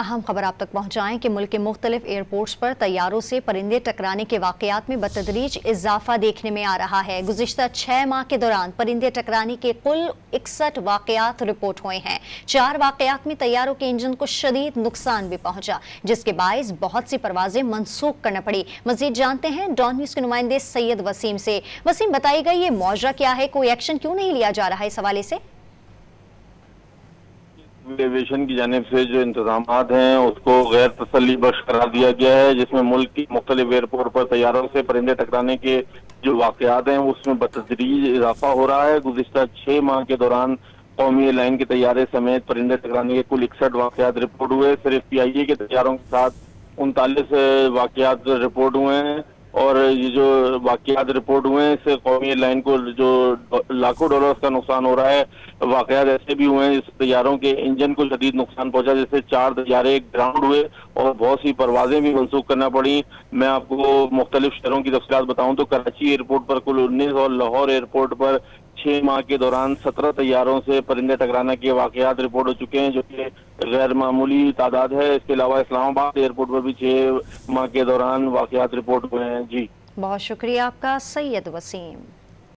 अहम खबर आप तक पहुंचाएं कि मुल्क के मुख्तलिफ एयरपोर्ट्स पर तैयारों से परिंदे टकराने के वाकयात में बतदरीज इजाफा देखने में आ रहा है। गुज़िश्ता 6 माह के दौरान परिंदे टकराने के कुल 61 वाकयात रिपोर्ट हुए हैं। 4 वाकयात में तैयारों के इंजन को शदीद नुकसान भी पहुंचा, जिसके बायस बहुत सी परवाजें मनसूख करना पड़ी। मजीद जानते हैं डॉन न्यूज़ के नुमाइंदे सैयद वसीम से। वसीम, बताइएगा ये मौजरा क्या है, कोई एक्शन क्यों नहीं लिया जा रहा है इस हवाले से? एविएशन की जानिब से जो इंतजामात हैं उसको गैर तसल्ली बख्श करार दिया गया है, जिसमें मुल्क की मुख्तलिफ एयरपोर्ट पर तैयारों से परिंदे टकराने के जो वाकयात हैं उसमें बतदरीज इजाफा हो रहा है। गुज़िश्ता 6 माह के दौरान कौमी एयरलाइन के तैयारे समेत परिंदे टकराने के कुल 61 वाकयात रिपोर्ट हुए। सिर्फ PIA के तैयारों के साथ 39 वाकयात रिपोर्ट हुए हैं और ये जो वाकयात रिपोर्ट हुए हैं इससे कौमी एयरलाइन को जो लाखों डॉलर्स का नुकसान हो रहा है। वाकयात ऐसे भी हुए हैं इस तैयारों के इंजन को शदीद नुकसान पहुंचा, जैसे 4 तैयारे ग्राउंड हुए और बहुत सी परवाजें भी मनसूख करना पड़ी। मैं आपको मुख्तलिफ शहरों की तफसीलात बताऊं तो कराची एयरपोर्ट पर कुल 19 और लाहौर एयरपोर्ट पर 6 माह के दौरान 17 तैयारों से परिंदे टकराने के वाकयात रिपोर्ट हो चुके हैं, जो कि गैर मामूली तादाद है। इसके अलावा इस्लामाबाद एयरपोर्ट पर भी 6 माह के दौरान वाकयात रिपोर्ट हुए हैं। जी, बहुत शुक्रिया आपका सैयद वसीम।